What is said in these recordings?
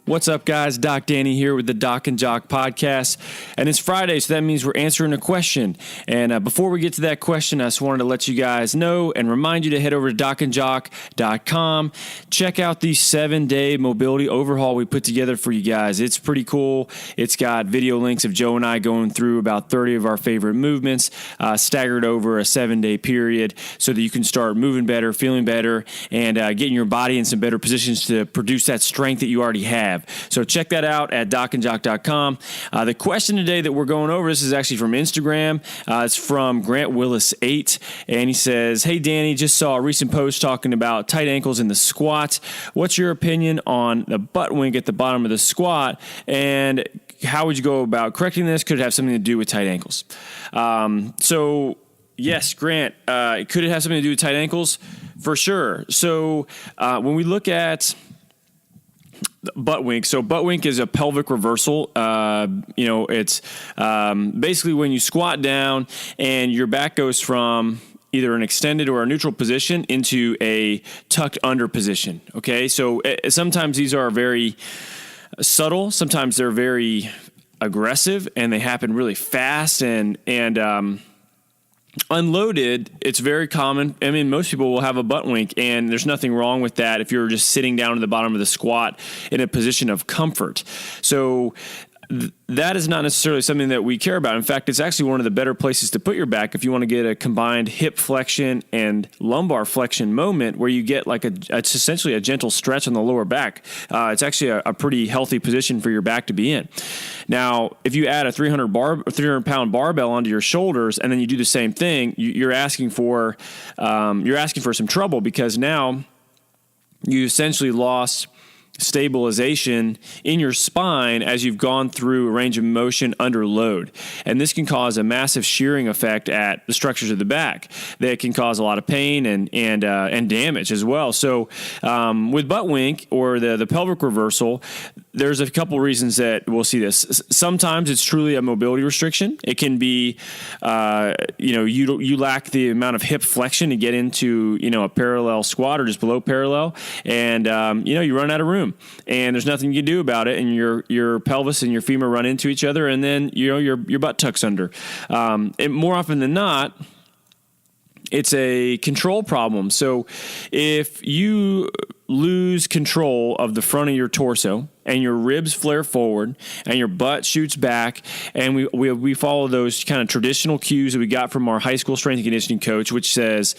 What's up, guys? Doc Danny here with the Doc and Jock podcast. And it's Friday, so that means we're answering a question. And before we get to that question, I just wanted to let you guys know and remind you to head over to docandjock.com. Check out the 7-day mobility overhaul we put together for you guys. It's pretty cool. It's got video links of Joe and I going through about 30 of our favorite movements, staggered over a 7-day period so that you can start moving better, feeling better, and getting your body in some better positions to produce that strength that you already have. So check that out at docandjock.com. The question today that we're going over, this is actually from Instagram. It's from Grant Willis 8, and he says, "Hey Danny, just saw a recent post talking about tight ankles in the squat. What's your opinion on the butt wink at the bottom of the squat, and how would you go about correcting this? Could it have something to do with tight ankles?" So yes, Grant, could it have something to do with tight ankles? For sure. So when we look at butt wink. So butt wink is a pelvic reversal. It's basically when you squat down and your back goes from either an extended or a neutral position into a tucked under position. Okay. So sometimes these are very subtle. Sometimes they're very aggressive and they happen really fast and unloaded, it's very common. I mean, most people will have a butt wink, and there's nothing wrong with that if you're just sitting down at the bottom of the squat in a position of comfort. So that is not necessarily something that we care about. In fact, it's actually one of the better places to put your back if you want to get a combined hip flexion and lumbar flexion moment where you get like it's essentially a gentle stretch on the lower back. It's actually a pretty healthy position for your back to be in. Now, if you add a 300-pound barbell onto your shoulders and then you do the same thing, you're asking for some trouble, because now you essentially lost stabilization in your spine as you've gone through a range of motion under load. And this can cause a massive shearing effect at the structures of the back that can cause a lot of pain and damage as well. So with butt wink or the pelvic reversal, there's a couple reasons that we'll see this. Sometimes it's truly a mobility restriction. It can be, you lack the amount of hip flexion to get into, a parallel squat or just below parallel, and you run out of room, and there's nothing you can do about it, and your pelvis and your femur run into each other, and then your butt tucks under. And more often than not, it's a control problem. So if you lose control of the front of your torso and your ribs flare forward and your butt shoots back, and we follow those kind of traditional cues that we got from our high school strength and conditioning coach, which says,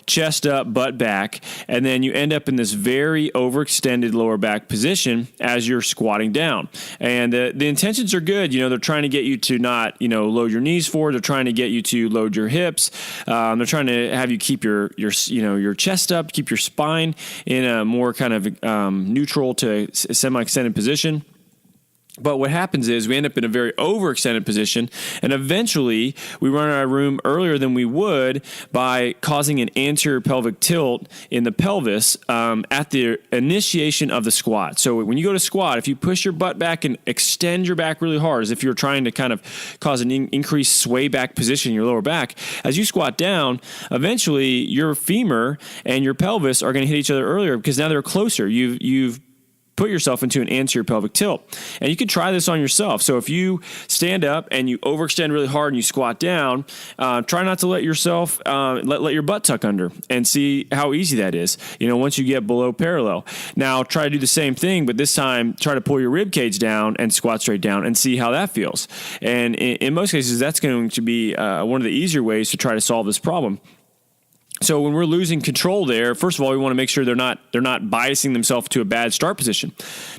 chest up, butt back, and then you end up in this very overextended lower back position as you're squatting down. And the intentions are good. They're trying to get you to not, load your knees forward. They're trying to get you to load your hips. They're trying to have you keep your chest up, keep your spine in a more kind of neutral to semi-extended position. But what happens is we end up in a very overextended position, and eventually we run out of room earlier than we would by causing an anterior pelvic tilt in the pelvis at the initiation of the squat. So when you go to squat, if you push your butt back and extend your back really hard, as if you're trying to kind of cause an increased sway back position in your lower back, as you squat down, eventually your femur and your pelvis are going to hit each other earlier because now they're closer. You've put yourself into an anterior pelvic tilt. And you can try this on yourself. So if you stand up and you overextend really hard and you squat down, try not to let yourself, let your butt tuck under, and see how easy that is, once you get below parallel. Now try to do the same thing, but this time try to pull your rib cage down and squat straight down and see how that feels. And in most cases, that's going to be one of the easier ways to try to solve this problem. So when we're losing control there, first of all, we want to make sure they're not biasing themselves to a bad start position.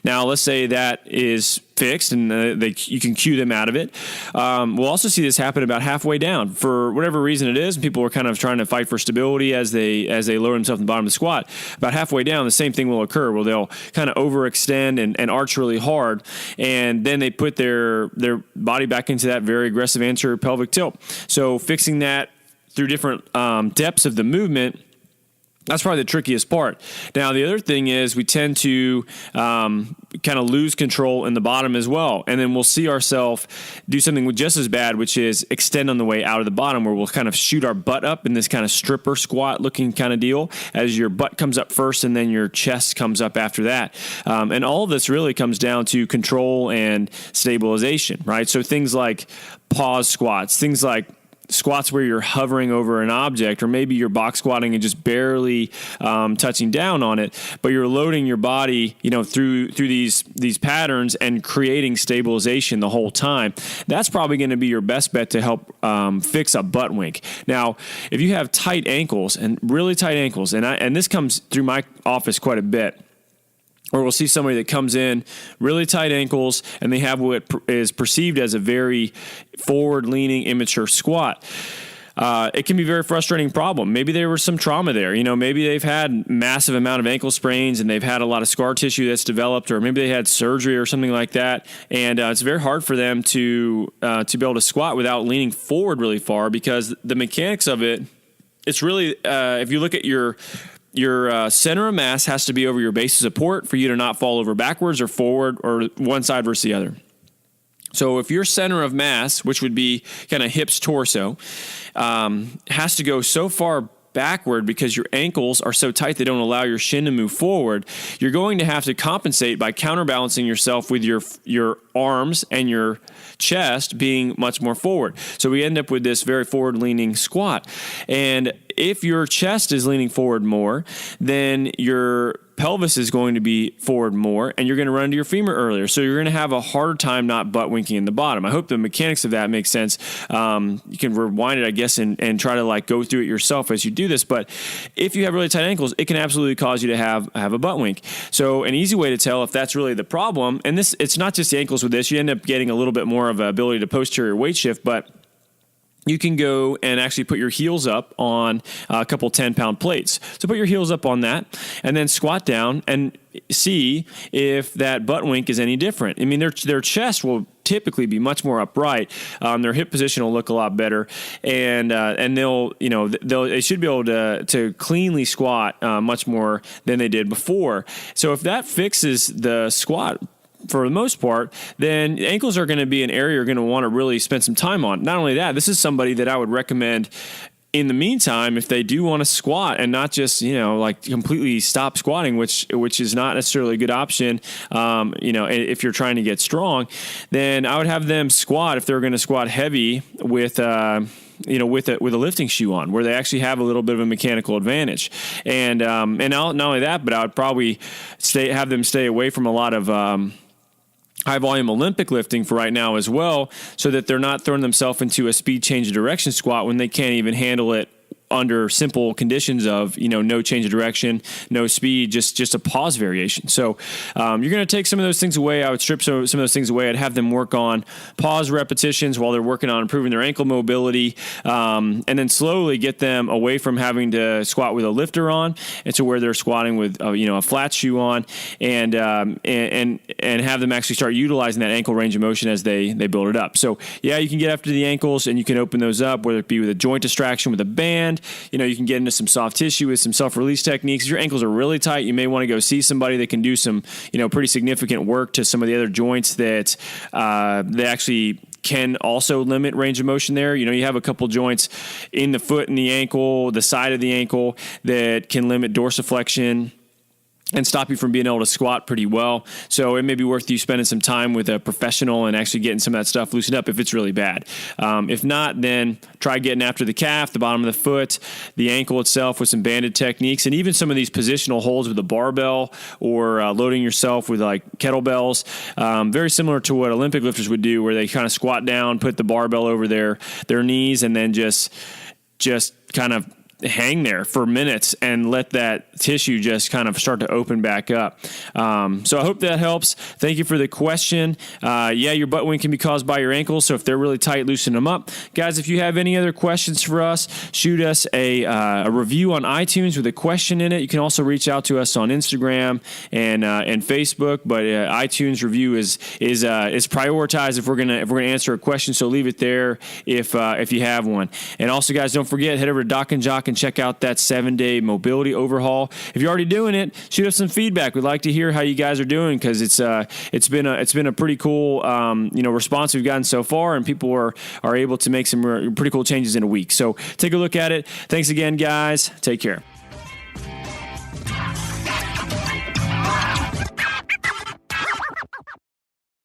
Now, let's say that is fixed and you can cue them out of it. We'll also see this happen about halfway down. For whatever reason it is, people are kind of trying to fight for stability as they lower themselves in the bottom of the squat. About halfway down, the same thing will occur where they'll kind of overextend and arch really hard, and then they put their body back into that very aggressive anterior pelvic tilt. So fixing that through different depths of the movement That's probably the trickiest part. Now, the other thing is we tend to kind of lose control in the bottom as well. And then we'll see ourselves do something just as bad, which is extend on the way out of the bottom, where we'll kind of shoot our butt up in this kind of stripper squat looking kind of deal, as your butt comes up first and then your chest comes up after that. And all of this really comes down to control and stabilization, right? So things like pause squats, things like squats where you're hovering over an object, or maybe you're box squatting and just barely touching down on it, but you're loading your body, through these patterns and creating stabilization the whole time. That's probably going to be your best bet to help fix a butt wink. Now, if you have tight ankles and really tight ankles, and this comes through my office quite a bit, or we'll see somebody that comes in really tight ankles and they have what is perceived as a very forward-leaning, immature squat. It can be a very frustrating problem. Maybe there was some trauma there. Maybe they've had massive amount of ankle sprains and they've had a lot of scar tissue that's developed, or maybe they had surgery or something like that. And it's very hard for them to be able to squat without leaning forward really far, because the mechanics of it, it's really, if you look at your center of mass has to be over your base of support for you to not fall over backwards or forward or one side versus the other. So if your center of mass, which would be kind of hips, torso, has to go so far backward because your ankles are so tight they don't allow your shin to move forward, you're going to have to compensate by counterbalancing yourself with your arms and your chest being much more forward. So we end up with this very forward-leaning squat. And if your chest is leaning forward more, then your pelvis is going to be forward more, and you're going to run into your femur earlier. So you're going to have a harder time not butt winking in the bottom. I hope the mechanics of that make sense. You can rewind it, I guess, and try to go through it yourself as you do this. But if you have really tight ankles, it can absolutely cause you to have a butt wink. So an easy way to tell if that's really the problem, and it's not just the ankles with this, you end up getting a little bit more of an ability to posterior weight shift, but you can go and actually put your heels up on a couple 10-pound plates. So put your heels up on that and then squat down and see if that butt wink is any different. I mean, their chest will typically be much more upright. Their hip position will look a lot better, and they should be able to cleanly squat much more than they did before. So if that fixes the squat for the most part, then ankles are going to be an area you're going to want to really spend some time on. Not only that, this is somebody that I would recommend in the meantime, if they do want to squat and not just, completely stop squatting, which is not necessarily a good option, if you're trying to get strong, then I would have them squat if they're going to squat heavy with a lifting shoe on, where they actually have a little bit of a mechanical advantage. And not only that, but I would probably have them stay away from a lot of high volume Olympic lifting for right now as well, so that they're not throwing themselves into a speed change of direction squat when they can't even handle it under simple conditions of, no change of direction, no speed, just a pause variation. So you're going to take some of those things away. I would strip some of those things away. I'd have them work on pause repetitions while they're working on improving their ankle mobility, and then slowly get them away from having to squat with a lifter on and to where they're squatting with a flat shoe on, and have them actually start utilizing that ankle range of motion as they build it up. So yeah, you can get after the ankles and you can open those up, whether it be with a joint distraction with a band. You can get into some soft tissue with some self-release techniques. If your ankles are really tight, you may want to go see somebody that can do some, pretty significant work to some of the other joints that they actually can also limit range of motion there. You have a couple joints in the foot and the ankle, the side of the ankle, that can limit dorsiflexion and stop you from being able to squat pretty well. So it may be worth you spending some time with a professional and actually getting some of that stuff loosened up if it's really bad. If not, then try getting after the calf, the bottom of the foot, the ankle itself with some banded techniques, and even some of these positional holds with a barbell, or loading yourself with like kettlebells. Very similar to what Olympic lifters would do, where they kind of squat down, put the barbell over their knees, and then just kind of hang there for minutes and let that tissue just kind of start to open back up. So I hope that helps. Thank you for the question. Your butt wink can be caused by your ankles, so if they're really tight, loosen them up. Guys, if you have any other questions for us, shoot us a review on iTunes with a question in it. You can also reach out to us on Instagram and Facebook, but iTunes review is prioritized if we're gonna answer a question. So leave it there if you have one. And also, guys, don't forget, head over to Jock and check out that 7-day mobility overhaul. If you're already doing it, shoot us some feedback. We'd like to hear how you guys are doing, because it's been a pretty cool response we've gotten so far, and people are able to make some pretty cool changes in a week. So take a look at it. Thanks again, guys. Take care.